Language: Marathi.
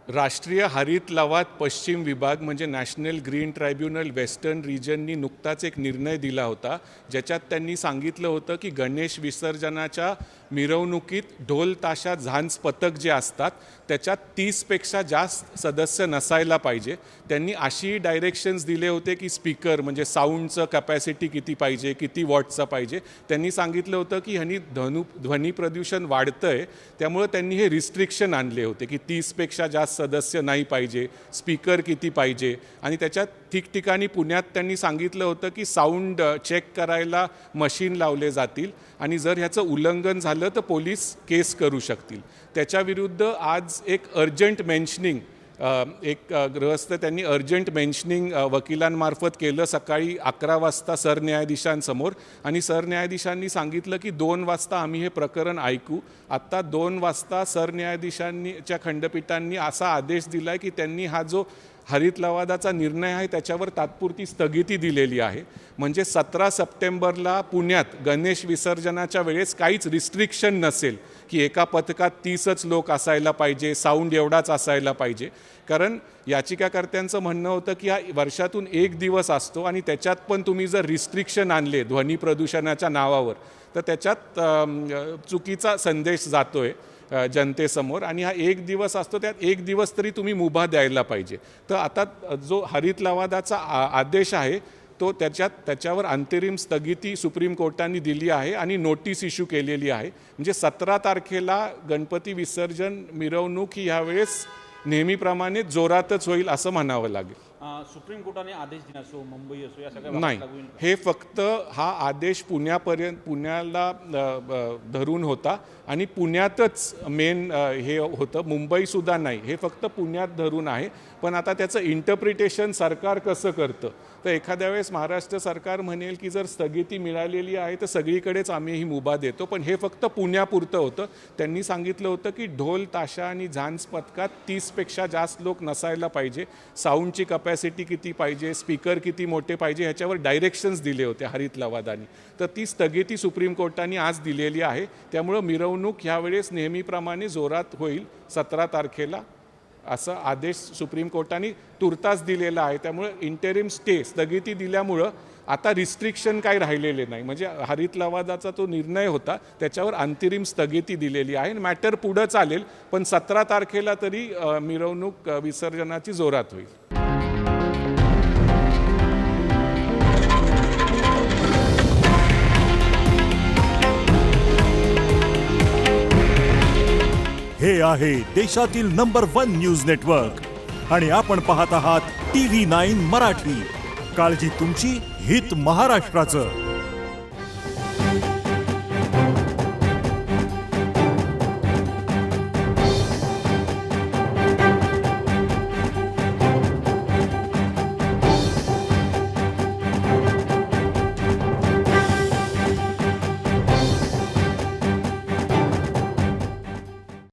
राष्ट्रीय हरित लवाद पश्चिम विभाग म्हणजे नॅशनल ग्रीन ट्रायब्युनल वेस्टर्न रिजननी नुकताच एक निर्णय दिला होता, ज्याच्यात त्यांनी सांगितलं होतं की गणेश विसर्जनाच्या मिरवणुकीत ढोल ताशा झांज पथक जे असतात त्याच्यात 30पेक्षा जास्त सदस्य नसायला पाहिजे. त्यांनी अशी डायरेक्शन्स दिले होते की स्पीकर म्हणजे साऊंडचं कॅपॅसिटी किती पाहिजे, किती वॉटचं पाहिजे. त्यांनी सांगितलं होतं की ह्यानी ध्वनी प्रदूषण वाढतं आहे, त्यामुळे त्यांनी हे रिस्ट्रिक्शन आणले होते की 30पेक्षा जास्त सदस्य नाही पाहिजे, स्पीकर किती पाहिजे. आणि त्याच्यात ठिकठिकाणी पुण्यात त्यांनी सांगितलं होतं की साऊंड चेक करायला मशीन लावले जातील आणि जर ह्याचं उल्लंघन झालं तर पोलीस केस करू शकतील. त्याच्याविरुद्ध आज एक अर्जंट मेन्शनिंग एक गृहस्थ त्यांनी अर्जंट मेन्शनिंग वकिलांमार्फत केलं सकाळी 11 वाजता सरन्यायाधीशांसमोर. आणि सरन्यायाधीशांनी सांगितलं की 2 वाजता आम्ही हे प्रकरण ऐकू. आत्ता 2 वाजता सरन्यायाधीशांच्या खंडपीठांनी असा आदेश दिला आहे की त्यांनी हा जो हरित लवादाचा निर्णय आहे त्याच्यावर तात्पुरती स्थगिती दिलेली आहे. म्हणजे 17 सप्टेंबरला पुण्यात गणेश विसर्जनाच्या वेळेस काहीच रिस्ट्रिक्शन नसेल की एका पथकात 30च लोक असायला पाहिजे, साऊंड एवढाच असायला पाहिजे. कारण याचिकाकर्त्यांचं म्हणणं होतं की हा वर्षातून एक दिवस असतो आणि त्याच्यात पण तुम्ही जर रिस्ट्रिक्शन आणले ध्वनी प्रदूषणाच्या नावावर तर त्याच्यात चुकीचा संदेश जातो आहे जनतेसमोर. आणि हा एक दिवस असतो, त्यात एक दिवस तरी तुम्ही मुभा द्यायला पाहिजे. तर आता जो हरित लवादाचा आदेश आहे तो त्याच्यावर अंतरिम स्थगिती सुप्रीम कोर्टाने दिली आहे आणि नोटीस इश्यू केलेली आहे. म्हणजे 17 तारखेला गणपती विसर्जन मिरवणूक ही ह्यावेळेस नेहमीप्रमाणे जोरातच होईल असं म्हणावं लागेल. सुप्रीम कोर्टाने आदेश दिला असो, मुंबई असो, या सगळ्या नाही, हे फक्त हा आदेश पुण्याला धरून होता आणि पुण्यातच मेन हे होतं, मुंबईसुद्धा नाही. हे फक्त पुण्यात धरून आहे. पण आता त्याचं इंटरप्रिटेशन सरकार कसं करतं तर एखाद्या वेळेस महाराष्ट्र सरकार म्हणेल की जर स्थगिती मिळालेली आहे तर सगळीकडेच आम्ही ही मुभा देतो. पण हे फक्त पुण्यापुरतं होतं. त्यांनी सांगितलं होतं की ढोल ताशा आणि झांज पथकात 30पेक्षा जास्त लोक नसायला पाहिजे, साऊंडची कपॅसिटी किती पाहिजे, स्पीकर किती मोठे पाहिजे, ह्याच्यावर डायरेक्शन्स दिले होते हरित लवादानी. तर ती स्थगिती सुप्रीम कोर्टाने आज दिलेली आहे. त्यामुळं मिरवणूक ह्यावेळेस नेहमीप्रमाणे जोरात होईल 17 तारखेला असा आदेश सुप्रीम कोर्टाने तुर्तास दिलेला आहे. त्यामुळे इंटरिम स्टे स्थगिती दिल्यामुळं आता रिस्ट्रिक्शन काही राहिलेले नाही. म्हणजे हरित लवादाचा तो निर्णय होता त्याच्यावर अंतरिम स्थगिती दिलेली आहे. मॅटर पुढं चालेल, पण 17 तारखेला तरी मिरवणूक विसर्जनाची जोरात होईल. हे आहे देशातील नंबर 1 न्यूज नेटवर्क आणि आपण पाहत आहात TV9 मराठी. काळजी तुमची, हित महाराष्ट्राचं.